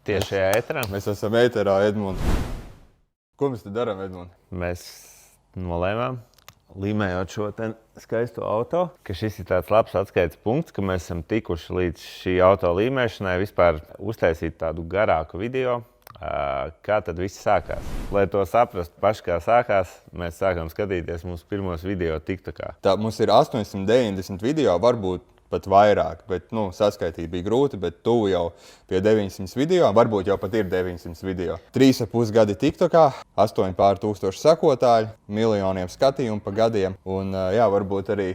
Tieši šajā ēterā Mēs esam ēterā, Edmunds. Ko mēs te darām, Edmunds? mēs nolēmām, līmējot šo skaisto auto, ka šis ir tāds labs atskaites punkts, ka mēs esam tikuši līdz šī auto līmēšanai, vispār uztaisīt tādu garāku video, kā tad viss sākās. Lai to saprastu paši, kā sākās, mēs sākām skatīties mūsu pirmos video TikTokā. Tā mums ir 890 video, varbūt pat vairāk, bet saskaitīt bija grūti, bet tuvu jau pie 900 video, varbūt jau pat ir 900 video. 3,5 gadi TikTokā, 8,500 sekotāji, miljoniem skatījumu pa gadiem, un jā, varbūt arī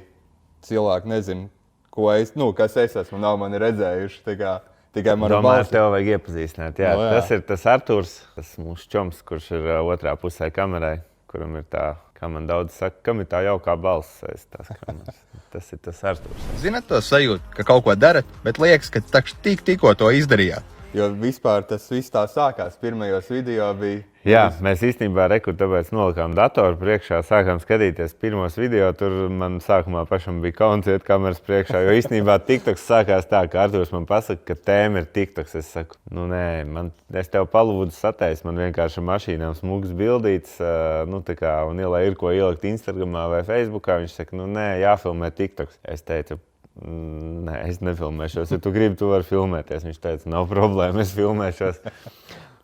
cilvēki nezin, kas es esmu, nav mani redzējuši, tikai manu Domāju, balsi. tev vajag iepazīstināt. Jā, tas ir tas Arturs, tas mūsu čoms, kurš ir otrā pusē kamerai, kuram ir tā, kā man daudz saka, kam ir tā jaukā balss aiz tās kameras. Tas ir tas Arturs. Zināt to sajūtu, ka kaut ko darat, bet liekas, ka tikko to izdarījāt. Jo vispār tas viss tā sākās. Pirmajos video bija... Jā, mēs īstenībā tāpēc nolikām datoru priekšā, sākām skatīties pirmos video. Tur man sākumā pašam bija kauns iet kameras priekšā, jo īstenībā TikToks sākās tā, ka Arturs man pasaka, ka tēma ir TikToks. Es saku, nē, es tev palūdzu sataisi, man vienkārši mašīnām smugas bildītas, un ja ir ko ielikt Instagramā vai Facebookā, viņš saka, nē, jāfilmē TikToks. Es teicu, nē, es nefilmēšos, ja tu gribi, tu vari filmēties. Viņš teica, nav problēma, es filmēšos.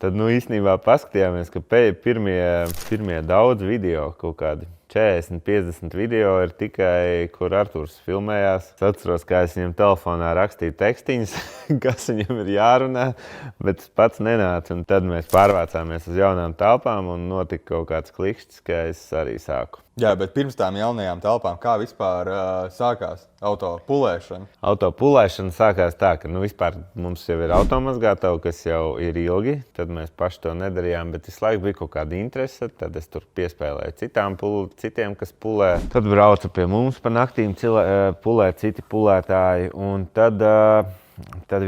Tad īstenībā paskatījāmies, ka pirmie daudz video, kaut kādi 40, 50 video ir tikai, kur Arturs filmējās. Es atceros, kā es viņam telefonā rakstīju tekstiņus, kas viņam ir jārunā, bet es pats nenācu. Un tad mēs pārvācāmies uz jaunām telpām un notika kaut kāds klikšķis, ka es arī sāku. Jā, bet pirms tām jaunajām telpām, kā vispār sākās auto pulēšana? Auto pulēšana sākās tā, ka vispār mums jau ir automazgātava, kas jau ir ilgi. Tad mēs paši to nedarījām, bet visu laiku bija kaut kāda interese. Tad es tur piespēlēju citiem, kas pulē. Tad brauca pie mums pa naktīm pulē citi pulētāji. Un tad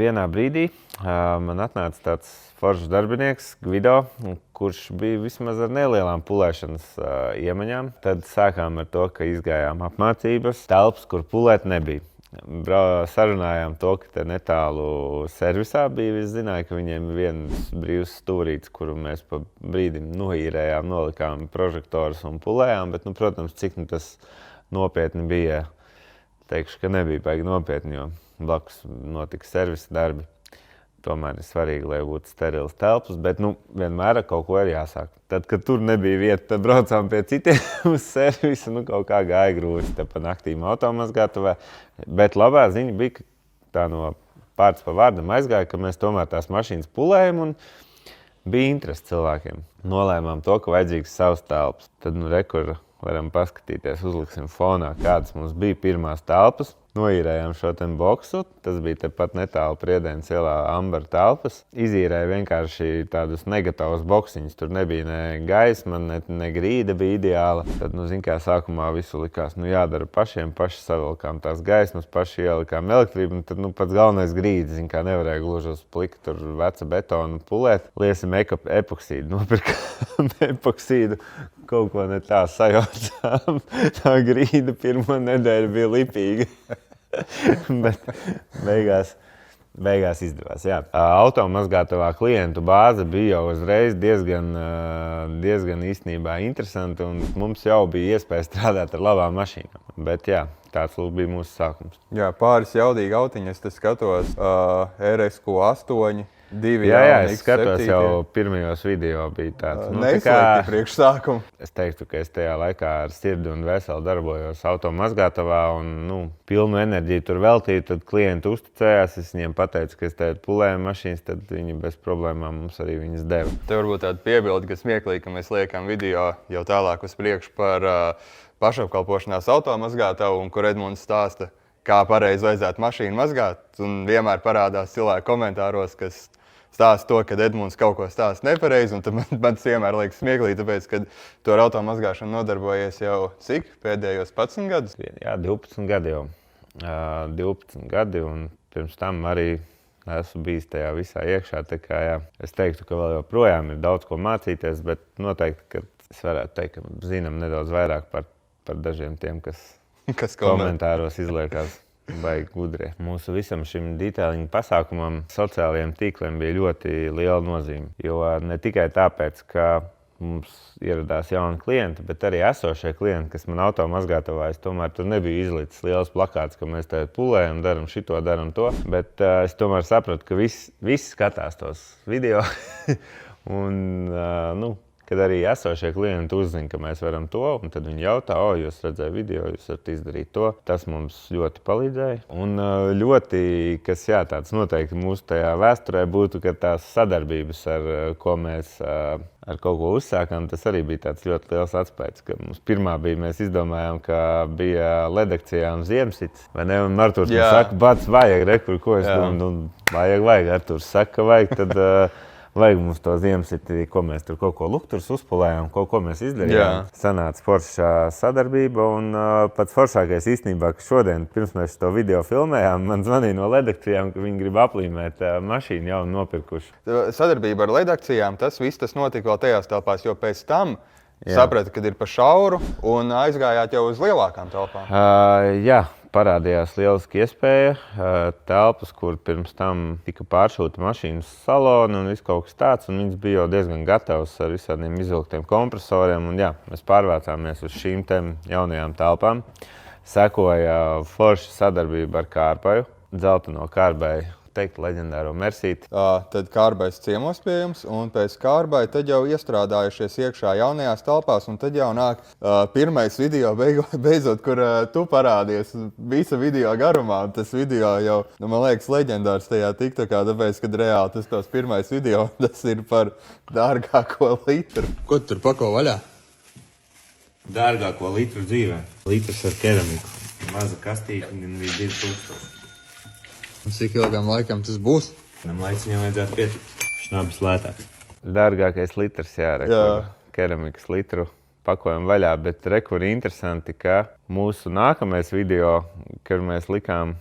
vienā brīdī man atnāca tāds foršs darbinieks, Gvido, kurš bija vismaz ar nelielām pulēšanas iemaņām. Tad sākām ar to, ka izgājām apmācības, telpas, kur pulēt nebija. Sarunājām to, ka te netālu servisā bija. Es zināju, ka viņiem ir viens brīvs stūrītis, kuru mēs pa brīdim noīrējām, nolikām prožektorus un pulējām. Bet, protams, cik tas nopietni bija, teikšu, ka nebija baigi nopietni, jo blakus notika servisa darbi. Tomēr ir svarīgi, lai būtu sterils telpas, bet vienmēr ar kaut ko ir jāsāk. Tad, kad tur nebija vieta, tad braucām pie citiem uz servisu, kaut kā gāja grūti. Te pa naktīm automazgātavā. Bet labā ziņa bija, ka tā no pārts pa vārdam aizgāja, ka mēs tomēr tās mašīnas pulējam un bija interesi cilvēkiem. Nolēmām to, ka vajadzīgs savs telpas. Tad, rekur varam paskatīties, uzliksim fonā, kādas mums bija pirmās telpas. Noīrējām šo boksu, tas bija tepat netālu Priedēnas ielā Ambara telpas. Izīrēja vienkārši tādus negatavus boksiņus, tur nebija ne gaisma, ne grīda bija ideāla. Tad, kā sākumā visu likās, jādara paši savilkām tās gaismas, paši ielikām elektrību, un tad pats galvenais grīds, kā nevarēja gluži uz plika tur veca betonu pulēt. Liesim epoksīdu, nopirkām epoksīdu, kaut ko ne tā sajaucām. Tā grīda pirmo nedēļu bija lipīga. Bet beigās izdevās. Jā. Automazgātavā klientu bāze bija jau uzreiz diezgan īstenībā interesanti, un mums jau bija iespēja strādāt ar labām mašīnām. Bet jā, tāds bija mūsu sākums. Jā, pāris jaudīgi autiņi, es te skatos RSQ8. Jā, es skatos jau pirmajos video bija tāds. Neizslēgti priekš sākumu. Es teiktu, ka es tajā laikā ar sirdi un veseli darbojos automazgātavā un pilnu enerģiju tur veltīju. Tad klienti uzticējās, es viņiem pateicu, ka es tagad pulēju mašīnas, tad viņi bez problēmām mums arī viņas deva. Te varbūt tāda piebilde, kas smieklīgi, ka mēs liekam video jau tālāk uz priekšu par pašapkalpošanās automazgātavu, un kur Edmunds stāsta, kā pareizi vajadzētu mašīnu mazgāt. Un vienmēr parādās cilvēku komentāros, kas stāsta to, ka Edmunds kaut ko stāsta nepareizi, un tad man tas vienmēr liekas smieklīgi, tāpēc, ka tu ar automazgāšanu nodarbojies jau cik? Pēdējos 11 gadus? Jā, 12 gadi jau. 12 gadi, un pirms tam arī esmu bijis tajā visā iekšā. Tā kā, jā, es teiktu, ka vēl joprojām ir daudz ko mācīties, bet noteikti, ka es varētu teikt, ka zinām nedaudz vairāk par dažiem tiem, kas komentāros izliekās baigi gudri. Mūsu visam šim detailinga pasākumam sociālajiem tīkliem bija ļoti liela nozīme. Jo ne tikai tāpēc, ka mums ieradās jauni klienti, bet arī esošie klienti, kas man automazgātavājas, tomēr tur nebija izlicis liels plakāts, ka mēs tagad pulējam, daram šito, daram to. Bet es tomēr sapratu, ka visi skatās tos video. Un, kad arī esošie klienti uzzina, ka mēs varam to, un tad viņi jautā, jūs redzējāt video, jūs varat izdarīt to. Tas mums ļoti palīdzēja. Un ļoti, kas tāds noteikti mūsu tajā vēsturē būtu, ka tās sadarbības, ar ko mēs ar kaut ko uzsākām, tas arī bija tāds ļoti liels atspējas. Mums pirmā bija, mēs izdomājām, ka bija redakcijā un Ziemassits. Vai ne? Un Arturs man saka, bats, vajag, rekur, ko es domāju, vajag. Arturs saka, ka vajag, tad vajag mums to Ziemassiti, ko mēs tur kaut ko lukturus uzpulējām, kaut ko mēs izdarījām. Sanāca foršā sadarbība, un pats foršākais īstenībā, ka šodien, pirms mēs to video filmējām, man zvanīja no redakcijām, ka viņi grib aplīmēt mašīnu jau nopirkuši. Sadarbība ar redakcijām, tas notika vēl tajās telpās, jo pēc tam saprata, kad ir pa šauru un aizgājāt jau uz lielākām telpām. Jā. Parādījās lieliski iespēja, telpas, kur pirms tam tika pāršūta mašīnas salona un viss kaut kas tāds, un viņas bija jau diezgan gatavas ar visādiem izvilktiem kompresoriem, un mēs pārvācāmies uz šīm jaunajām telpām. Sekoja forša sadarbība ar Kārbaju, dzelteno Kārbaju, teikt, leģendāro Mersīti. Tad Kārbais ciemos pie jums, un pēc Kārbai tad jau iestrādājušies iekšā jaunajās telpās, un tad jau nāk pirmais video beidzot, kur tu parādies visa video garumā. Tas video jau, man liekas, leģendārs tajā TikTokā, tāpēc, kad reāli tas tos pirmais video, tas ir par dārgāko litru. Ko tu tur pako vaļā? Dārgāko litru dzīvē. Litrs ar keramiku. Maza kastīša, gan bija 2000. Un cik ilgam laikam tas būs? Tam laikam jau vajadzētu pietikt. Šnabis lētāks. Dārgākais litrs, keramikas litru pakojam vaļā, bet rekur interesanti, ka mūsu nākamais video, kad mēs likām,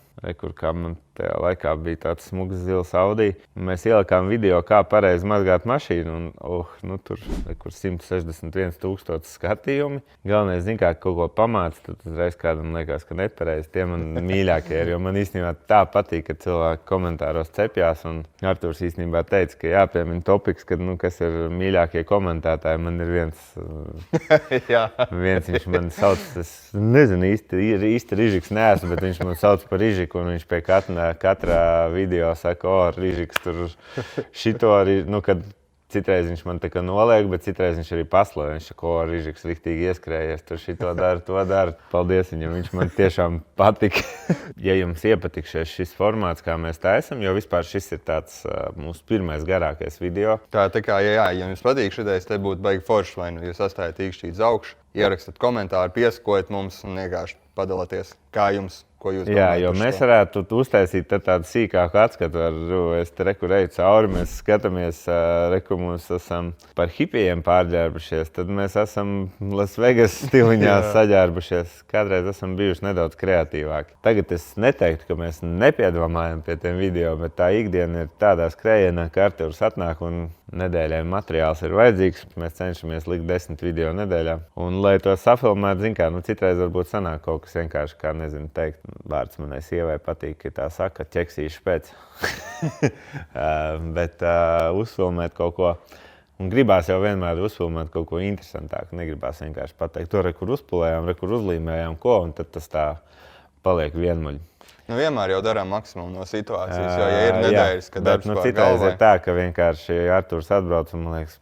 kā man tajā laikā bija tāds smugs zils Audi, mēs ielikām video, kā pareizi mazgāt mašīnu, un tur 161,000 skatījumi. Galvenais, kā kaut ko pamāc, tad uzreiz kādam liekas, ka nepareizi. Tie man mīļākie ir, jo man īstenībā tā patīk, ka cilvēki komentāros cepjās, un Arturs īstenībā teica, ka jāpiemina topiks, kad, kas ir mīļākie komentētāji. Man ir viens viņš man sauc, es nezinu, īsti Rižiks neesmu, bet viņš man sauc par Rižiku, un viņš pie katrā video saka, Rižiks tur šito arī, kad citreiz viņš man tā kā noliek, bet citreiz viņš arī paslavē. Viņš saka, Rižiks riktīgi ieskrējies, tur šito dara, to dara. Paldies viņam, viņš man tiešām patika. Ja jums iepatikšies šis formāts, kā mēs taisam, jo vispār šis ir tāds mūsu pirmais garākais video. Tā kā, ja jums patīk šitais, te būtu baigi forši, vai jūs astājiet īkšķīt uz augšu, ierakstat komentāru, piesakojat mums un vienkārši padalāties, kā jums, ko jūs domājat. Jā, jo mēs varētu uztaisīt tādu sīkāku atskatu. Es te reju cauri, mēs skatāmies, mums esam par hipijiem pārģērbušies, tad mēs esam Las Vegas stiliņā saģērbušies. Kādreiz esam bijuši nedaudz kreatīvāki. Tagad es neteiktu, ka mēs nepiedomājam pie tiem video, bet tā ikdiena ir tādā skrējienā, ka Arturs atnāk un nedēļai materiāls ir vajadzīgs. Mēs cenšamies likt 10 video nedēļā. Un, lai to safilmētu, citreiz varbūt sanāk kaut kas vienkārši, kā nezinu teikt, vārds manai sievai patīk, ka tā saka, ķeksīšu pēc. Bet uzfilmēt kaut ko. Un gribās jau vienmēr uzfilmēt kaut ko interesantāku. Negribās vienkārši pateikt, to rekur uzpulējām, rekur uzlīmējām ko, un tad tas tā paliek vienmuļi. Vienmēr jau darām maksimumu no situācijas, jo, ja ir nedēļas, kad darbs pār galvai. Citreiz ir tā, ka vienkārši Arturs atbrauc un man liekas,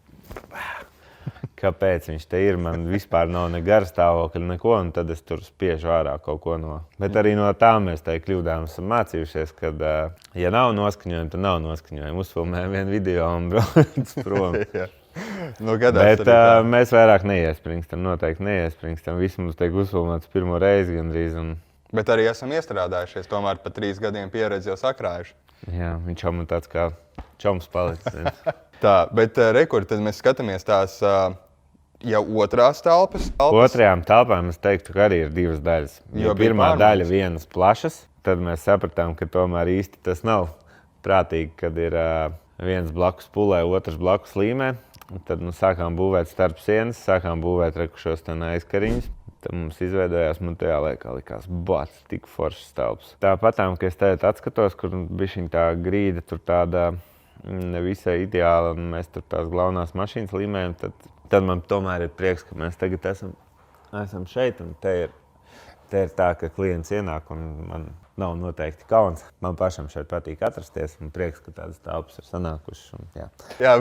kāpēc viņš te ir, man vispār nav ne gara stāvokļa, neko, un tad es tur spiežu ārā kaut ko no. Bet arī no tā mēs tai kļūdām esam mācījušies, kad, ja nav noskaņojumi, tad nav noskaņojumi. Uzfilmējam vienu video un brauc prom. Bet mēs vairāk neiespringstam, noteikti neiespringstam. Viss mums tiek uzfilmēts pirmo reizi gandrīz. Bet arī esam iestrādājušies, tomēr pa 3 gadiem pieredzi jau sakrājuši. Jā, viņš jau man tāds kā čoms palicis. Tā, bet rekur, tad mēs skatāmies tās jau otrās telpas. Otrajām telpām es teiktu, ka arī ir 2 daļas. Jo pirmā daļa vienas plašas, tad mēs sapratām, ka tomēr īsti tas nav prātīgi, kad ir viens blakus pulē, otrs blakus līmē. Tad sākām būvēt starp sienas, sākām būvēt rekušos aizkariņus. Tad mums izveidojās, man tajā laikā likās, bats, tik foršs telpas. Tāpatām, ka es tagad atskatos, kur bišķiņ tā grīda tur tāda nevisai ideāla, un mēs tur tās galvenās mašīnas līmējam, tad man tomēr ir prieks, ka mēs tagad esam šeit, un te ir tā, ka klients ienāk, un man nav noteikti kauns. Man pašam šeit patīk atrasties, un prieks, ka tādas telpas ir sanākušas. Jā,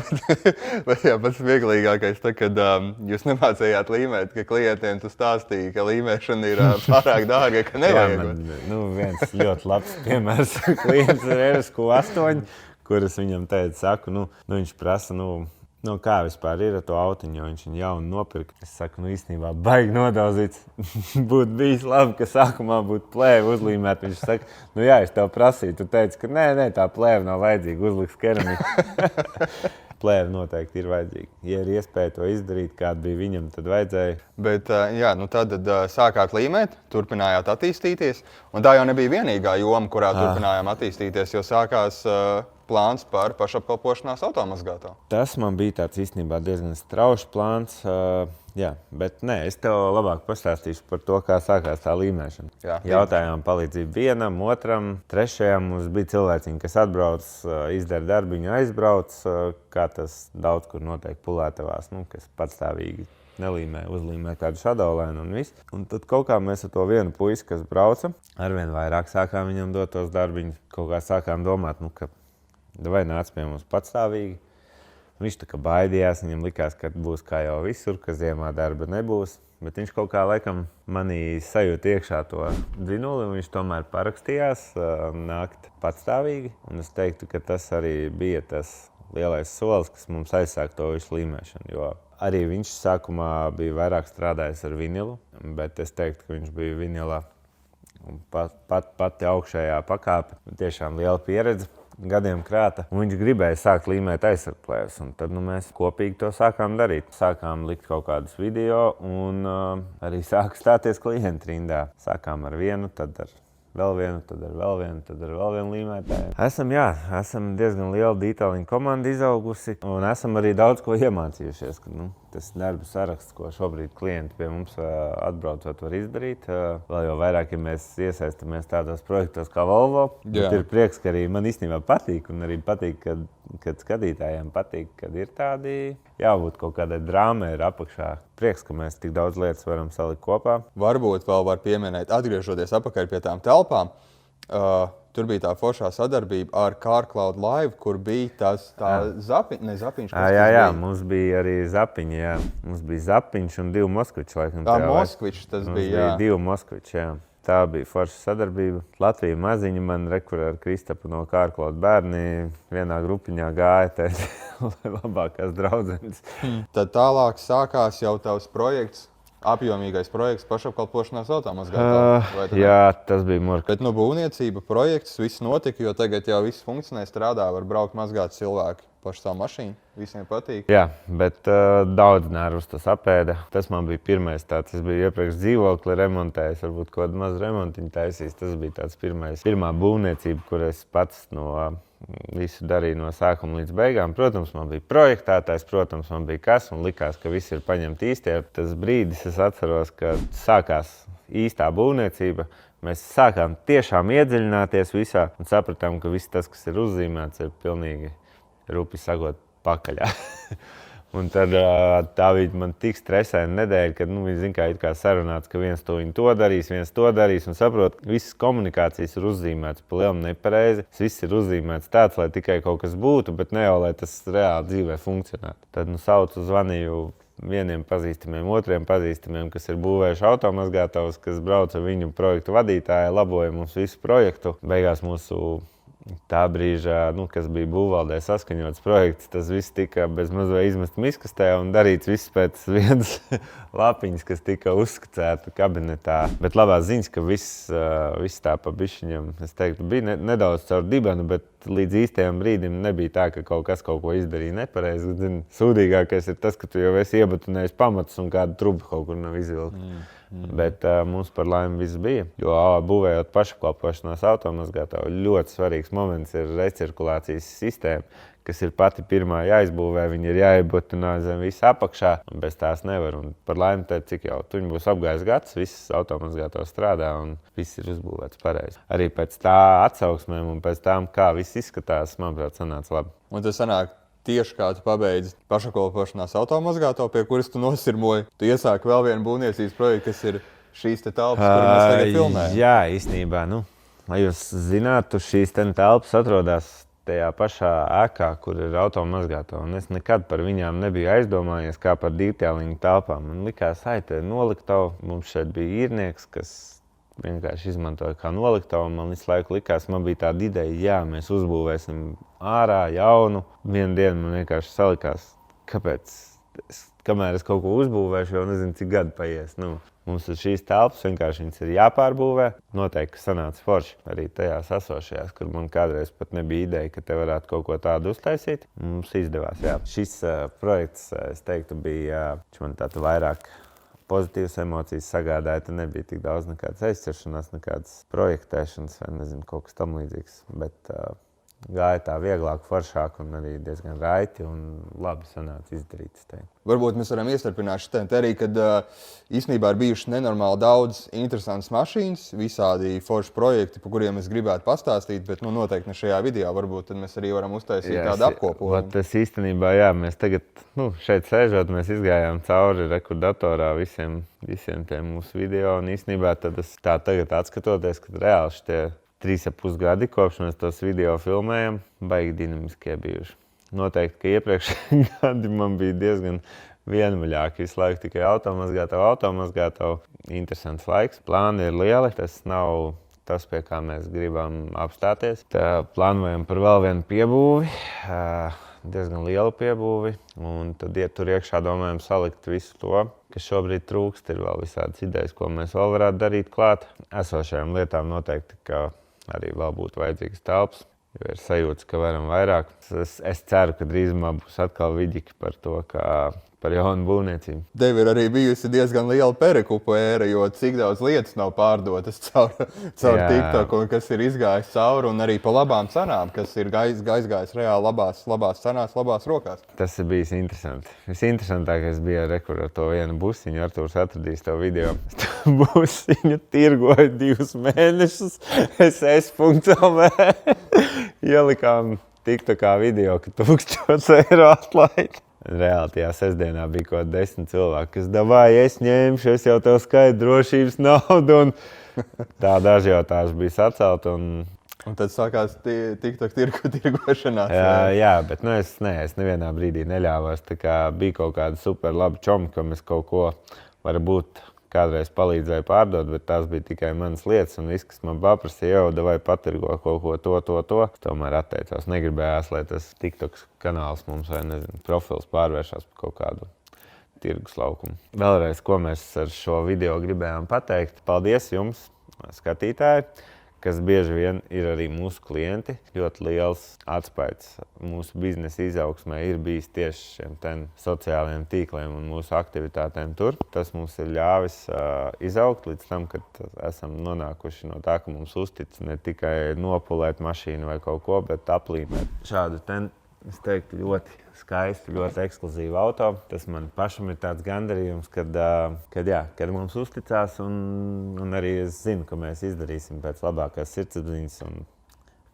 bet pats vieglīgākais, kad jūs nemācījāt līmēt, ka klientiem tu stāstīji, ka līmēšana ir pārāk dārga, ka nevajag. Jā, viens ļoti labs piemērs. Klients ir RSQ8, kuras viņam saku, viņš prasa, kā vispār ir ar to autiņu, jo viņš viņu jaunu nopirka. Es saku, īstenībā baigi nodauzīts. Būtu bijis labi, ka sākumā būtu plēve uzlīmēt. Viņš saka, jā, es tev prasīju. Tu teici, ka nē, tā plēve nav vajadzīga, uzliks keramiku. Plēve noteikti ir vajadzīga. Ja ir iespēja to izdarīt, kāda bija viņam, tad vajadzēja. Bet tad sākāt līmēt, turpinājāt attīstīties. Un tā jau nebija vienīgā joma, kurā turpinājām attīstīties, jo sākās plāns par pašapkalpošanās automazgātāju. Tas man bija tāds īstenībā diezgan straušs plāns. Bet nē, es tev labāk pastāstīšu par to, kā sākās tā līmēšana. Jautājām palīdzību vienam, otram, trešajam. Mums bija cilvēciņi, kas atbrauc, izdara darbiņu, aizbrauc, kā tas daudz kur notiek pulētavās, kas patstāvīgi nelīmē, uzlīmē kādu šadolēnu un viss. Un tad kaut kā mēs ar to vienu puisi, kas brauca, arvien vairāk sākām viņam dot tos darbiņus. Kaut kā sākām domāt, ka vai nāc pie mums patstāvīgi. Viņš tā kā baidījās, viņam likās, ka būs kā jau visur, ka ziemā darba nebūs. Bet viņš kaut kā laikam manī sajūta iekšā to dzinuli, un viņš tomēr parakstījās nākt patstāvīgi. Un es teiktu, ka tas arī bija tas lielais solis, kas mums aizsāk to visu līmēšanu. Jo arī viņš sākumā bija vairāk strādājis ar vinilu, bet es teiktu, ka viņš bija vinilā un pati augšējā pakāpe. Tiešām liela pieredze. Gadiem krāta, un viņš gribēja sākt līmēt aizsargplēves, un tad mēs kopīgi to sākām darīt. Sākām likt kaut kādus video, un arī sāka stāties klienti rindā. Sākām ar vienu, tad ar vēl vienu, tad ar vēl vienu, tad ar vēl vienu līmētāju. Esam diezgan liela detailiņa komanda izaugusi, un esam arī daudz ko iemācījušies. Tas darba saraksts, ko šobrīd klienti pie mums atbraucot var izdarīt. Vēl jau vairāk, ja mēs iesaistamies tādos projektos kā Volvo. Ir prieks, ka arī man īstenībā patīk, un arī patīk, kad skatītājiem patīk, kad ir tādi jābūt kaut kādai drāmai ir apakšā. Prieks, ka mēs tik daudz lietas varam salikt kopā. Varbūt vēl var pieminēt, atgriežoties apakaļ pie tām telpām, tur bija tā foršā sadarbība ar CarCloud Live, kur bija zapiņš. Jā, mums bija arī zapiņi, jā. Mums bija zapiņš un 2 moskviči, laikam. Moskvičs tas bija, jā. 2 moskviči, jā. Tā bija forša sadarbība. Latvija maziņa, man ar Kristapu no CarCloud bērni vienā grupiņā gāja, lai labākās draudzenes. Tad tālāk sākās jau tavs projekts. Apjomīgais projekts pašapkalpošanās automazgātājiem. Jā, tas bija murka. Bet būvniecība projekts, viss notika, jo tagad jau viss funkcionē, strādā, var braukt mazgāt cilvēki pašu savu mašīnu. Visiem patīk. Jā, bet daudz nervus tas apēda. Tas man bija pirmais tāds. Es biju iepriekš dzīvokli remontējis, varbūt kaut kādu mazu remontiņu taisījis. Tas bija tāds pirmā būvniecība, kur es pats visu darīju no sākuma līdz beigām. Protams, man bija projektētājs, protams, man bija kas, un likās, ka viss ir paņemti īstie. Tas brīdis, es atceros, kad sākās īstā būvniecība. Mēs sākām tiešām iedziļināties visā un sapratām, ka viss tas, kas ir uzzīmēts, ir pilnīgi rupi sagot pakaļā. Un tad tā bija man tik stresēna nedēļa, kad viņi kā sarunāts, ka viens to darīs, viens to darīs, un saprot, ka visas komunikācijas ir uzzīmētas pa lielam nepareizi. Viss ir uzzīmēts tāds, lai tikai kaut kas būtu, bet ne jau, lai tas reāli dzīvē funkcionētu. Tad saucu, zvanīju vieniem pazīstamiem, otriem pazīstamiem, kas ir būvējuši automazgātājus, kas brauc ar viņu projektu vadītāju, laboja mums visu projektu. Beigās mūsu tā brīža, kas bija būvvaldē saskaņots projekts, tas viss tika bez mazliet izmest miskastē un darīts viss pēc vienas lapiņas, kas tika uzskacēta kabinetā. Bet labās ziņas, ka viss tā pa bišķiņam, es teiktu, bija nedaudz caur dibenu, bet līdz īstajam brīdim nebija tā, ka kaut kas kaut ko izdarīja nepareizi. Sūdīgākais ir tas, ka tu jau esi iebetonējis pamatus un kādu trubu kaut kur nav izvilkta. Bet mums par laimi viss bija, jo būvējot pašapkalpošanās automazgātāju, ļoti svarīgs moments ir recirkulācijas sistēma, kas ir pati pirmā jāizbūvē, viņa ir jāiebutinā zem visa apakšā, un bez tās nevar. Un par laimi te, cik jau tuņi būs apgājis gads, viss automazgātājs strādā un viss ir uzbūvēts pareizi. Arī pēc tā atsauksmēm un pēc tām, kā viss izskatās, manuprāt, sanāca labi. Un tas sanāk tieši kā tu pabeidzi pašapkalpošanās automazgātāju, pie kuras tu nosirmoji. Tu iesāki vēl vienu būvniecības projektu, kas ir šīs te telpas, kur mēs tagad filmējam. Jā, īstenībā, lai jūs zinātu, šīs telpas atrodas tajā pašā ēkā, kur ir automazgātāja. Un es nekad par viņām nebiju aizdomājies kā par dītēliņu telpām. Man likās, te noliktavu. Mums šeit bija īrnieks, kas vienkārši izmantoja kā noliktavu. Man visu laiku likās, man bija tāda ideja, jā, mēs uzbūvēsim ārā jaunu. Vienu dienu man vienkārši salikās, kāpēc, kamēr es kaut ko uzbūvēšu, jau nezinu, cik gadu paies. Mums ir šīs telpas, vienkārši viņas ir jāpārbūvē. Noteikti, ka sanāca forši arī tajās esošajās, kur man kādreiz pat nebija ideja, ka te varētu kaut ko tādu uztaisīt. Mums izdevās, jā. Šis projekts, es teiktu, bija, man tāda vairāk pozitīvas emocijas sagādāja. Te nebija tik daudz nekādas aizķeršanās, nekādas projektēšanas vai nezinu, kaut kas tam līdzīgs. Bet gāja tā vieglāk, foršāk un arī diezgan raiti un labi sanāca izdarīts. Varbūt mēs varam iestarpināt šeit arī, kad īstenībā ir bijuši nenormāli daudz interesantas mašīnas, visādi forši projekti, par kuriem es gribētu pastāstīt, bet noteikti ne šajā video. Varbūt tad mēs arī varam uztaisīt tādu apkopojumu. Tas īstenībā, jā, mēs tagad šeit sēžot, mēs izgājām cauri rekordatorā visiem tiem mūsu video un īstenībā tad es tā tagad atskatoties, kad reāli šitie 3,5 gadi, kopš mēs tos video filmējam, baigi dinamiskie bijuši. Noteikti, ka iepriekšējie gadi man bija diezgan vienvaļāki. Visu laiku tikai automazgātavu. Interesants laiks. Plāni ir lieli. Tas nav tas, pie kā mēs gribam apstāties. Tā plānojam par vēl vienu piebūvi. Diezgan lielu piebūvi. Un tad tur iekšā domājam salikt visu to, kas šobrīd trūkst. Ir vēl visādas idejas, ko mēs vēl varētu darīt klāt. Esošajām lietām noteikti, ka arī vēl būtu vajadzīgas telpas, jo ir sajūta, ka varam vairāk. Es ceru, ka drīzumā būs atkal vidiki par to, kā par jaunu būvniecību. Tev ir arī bijusi diezgan liela perekupu ēra, jo cik daudz lietas nav pārdotas caur TikTok, un kas ir izgājis cauri, un arī pa labām cenām, kas ir aizgājis reāli labās cenās, labās rokās. Tas ir bijis interesanti. Visinteresantākais bija ar to vienu busiņu. Artūrs atradīs to video. Busiņu tirgoja 2 mēnešus. S.LV. Ielikām TikTokā video, ka 1000 eiro atlaid. Reāli tajā sestdienā bija kaut 10 cilvēki, kas davāja, es ņemšu, es jau tev skaitu drošības naudu. Un tāda ažiotāža bija sacelta. Un tad sākās TikTok tirgošanās. Jā, bet es nevienā brīdī neļāvos. Tā kā bija kaut kāda super laba čomi, kam es kaut ko varbūt kādreiz palīdzēju pārdot, bet tās bija tikai manas lietas. Un viss, kas man paprasīja, jau vai patirgo kaut ko to. Tomēr atteicos. Negribējās, lai tas TikTok kanāls mums vai profils pārvēršās par kaut kādu tirgus laukumu. Vēlreiz, ko mēs ar šo video gribējām pateikt. Paldies jums, skatītāji, kas bieži vien ir arī mūsu klienti. Ļoti liels atspaids mūsu biznesa izaugsmē ir bijis tieši šiem sociālajiem tīkliem un mūsu aktivitātēm tur. Tas mums ir ļāvis izaugt līdz tam, kad esam nonākuši no tā, ka mums uztic ne tikai nopulēt mašīnu vai kaut ko, bet aplīmēt šādu es teiktu, ļoti skaistu, ļoti ekskluzīvu auto. Tas man pašam ir tāds gandarījums, kad mums uzticās un arī es zinu, ka mēs izdarīsim pēc labākās sirdsapziņas un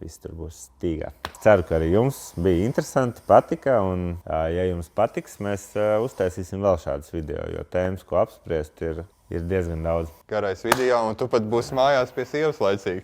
viss tur būs stīgā. Ceru, ka arī jums bija interesanti, patika un, ja jums patiks, mēs uztaisīsim vēl šādus video, jo tēmas, ko apspriest, ir diezgan daudz. Garais video un tu pat būsi mājās pie sievas laicīgi.